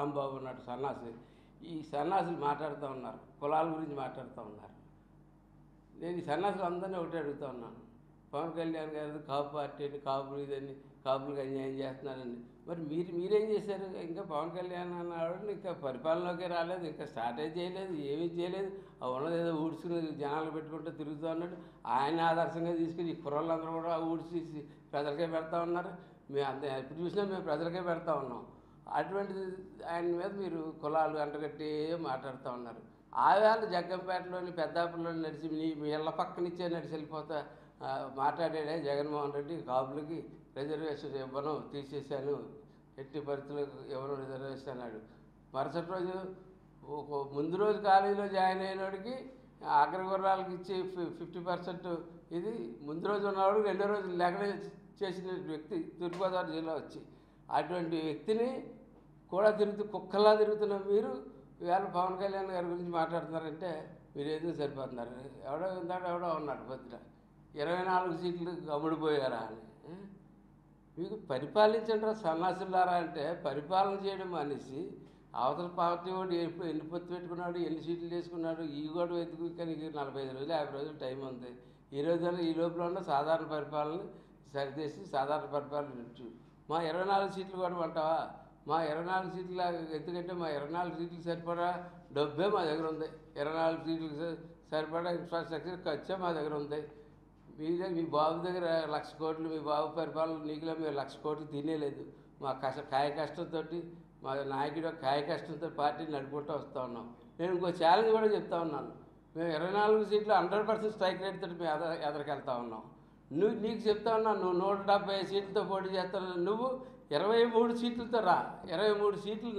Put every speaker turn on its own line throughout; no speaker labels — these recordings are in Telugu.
రాంబాబు ఉన్నాడు సన్నాసి. ఈ సన్నాసులు మాట్లాడుతూ ఉన్నారు, కులాల గురించి మాట్లాడుతూ ఉన్నారు. నేను ఈ సన్నాసులు అందరినీ ఒకటి అడుగుతూ ఉన్నాను, పవన్ కళ్యాణ్ గారు కాపు పార్టీ అని, కాపులు ఇదని, కాపులకు అన్యాయం చేస్తున్నారని. మరి మీరేం చేశారు? ఇంకా పవన్ కళ్యాణ్ అన్నవాడు ఇంకా పరిపాలనలోకే రాలేదు, ఇంకా స్టార్టే చేయలేదు, ఏమీ చేయలేదు. ఆ ఉన్నది ఏదో ఊడ్చుకుని జనాలు పెట్టుకుంటూ తిరుగుతూ ఉన్నాడు. ఆయన ఆదర్శంగా తీసుకుని ఈ కుర్రోళ్ళందరూ కూడా ఊడ్చి ప్రజలకే పెడతా ఉన్నారు. మేము అంత ఎప్పుడు చూసినా మేము ప్రజలకే పెడతా ఉన్నాం. అటువంటిది ఆయన మీద మీరు కులాలు అంటగట్టి మాట్లాడుతూ ఉన్నారు. ఆవేళ జగ్గంపేటలోని పెద్దాపుల్లోని నడిచి మీ ఇళ్ళ పక్కనిచ్చే నడిచి వెళ్ళిపోతా మాట్లాడాడే జగన్మోహన్ రెడ్డి, కాపులకి రిజర్వేషన్ ఇవ్వను, తీసేశాను, ఎట్టి పరిస్థితులకు ఇవ్వను రిజర్వేషన్ అన్నాడు. మరుసటి రోజు ముందు రోజు కాలేజీలో జాయిన్ అయినోడికి అగ్రగుర్రాలకు ఇచ్చి 50% ఇది ముందు రోజు ఉన్నవాడు రెండో రోజు లేకనే చేసిన వ్యక్తి తూర్పుగోదావరి జిల్లా వచ్చి, అటువంటి వ్యక్తిని కూడా కుక్కలా తిరుగుతున్న మీరు ఇవాళ పవన్ కళ్యాణ్ గారి గురించి మాట్లాడుతున్నారంటే మీరు ఎందుకు సరిపోతున్నారు? ఎవడో ఉన్నాడు పొద్దున 24 సీట్లు అమ్ముడిపోయారా అని. మీకు పరిపాలించండి సన్నాసులారా అంటే పరిపాలన చేయడం మానేసి అవతల పార్టీ వాడు ఎన్ని పొత్తు పెట్టుకున్నాడు, ఎన్ని సీట్లు చేసుకున్నాడు, ఈ కూడా వెతుకు. కానీ 45 రోజులు 50 రోజులు టైం ఉంది. ఈ లోపల ఉన్న సాధారణ పరిపాలన సరిచేసి సాధారణ పరిపాలన ఇచ్చు. మా 24 సీట్లు కూడా అంటావా? మా 24 సీట్ల ఎందుకంటే మా 24 సీట్లకు సరిపడా డబ్బే మా దగ్గర ఉంది. 24 సీట్లకు సరిపడా ఇన్ఫ్రాస్ట్రక్చర్ ఖర్చే మా దగ్గర ఉంది. మీ బాబు దగ్గర 1,00,000 కోట్లు, మీ బాబు పరిపాలన నీకులో మేము 1,00,000 కోట్లు తినేలేదు. మా కాయ కష్టంతో మా నాయకుడు కాయ కష్టంతో పార్టీని నడుపుకుంటూ వస్తూ ఉన్నాం. నేను ఇంకో ఛాలెంజ్ కూడా చెప్తా ఉన్నాను. మేము 24 సీట్లు 100% స్ట్రైక్ రేట్ తోటి మేము ఎదరికెళ్తా ఉన్నాం. నీకు చెప్తా ఉన్నాను, నువ్వు 170 సీట్లతో పోటీ చేస్తాను. నువ్వు 23 సీట్లతో రా, 23 సీట్లు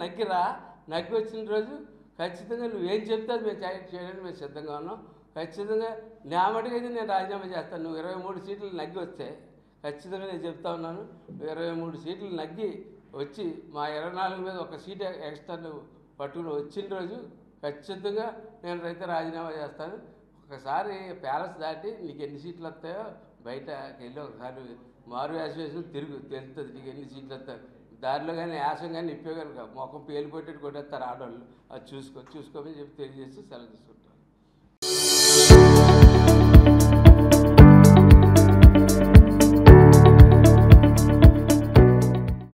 నగ్గి వచ్చిన రోజు ఖచ్చితంగా నువ్వేం చెప్తే అది మేము చేయడానికి మేము సిద్ధంగా ఉన్నాం. ఖచ్చితంగా నా మటుకైతే నేను రాజీనామా చేస్తాను. నువ్వు 23 సీట్లు నగ్గి వస్తే ఖచ్చితంగా నేను చెప్తా ఉన్నాను, 23 సీట్లు నగ్గి వచ్చి మా 24 మీద ఒక సీట్ ఎక్స్ట్రా పట్టుకుని వచ్చిన రోజు ఖచ్చితంగా నేను అయితే రాజీనామా చేస్తాను. ఒకసారి ప్యాలెస్ దాటి నీకు ఎన్ని సీట్లు వస్తాయో బయటకి వెళ్ళి ఒకసారి మారు యాస వేసి తెలుస్తుంది నీకు ఎన్ని సీట్లు వస్తాయి. దారిలో కానీ యాసం కానీ ఇప్పే కనుక మొఖం పేలిపోయేటట్టు కొట్టేస్తారు ఆడవాళ్ళు. అది చూసుకోమని చెప్పి తెలియజేసి సెలవు తీసుకుంటాను.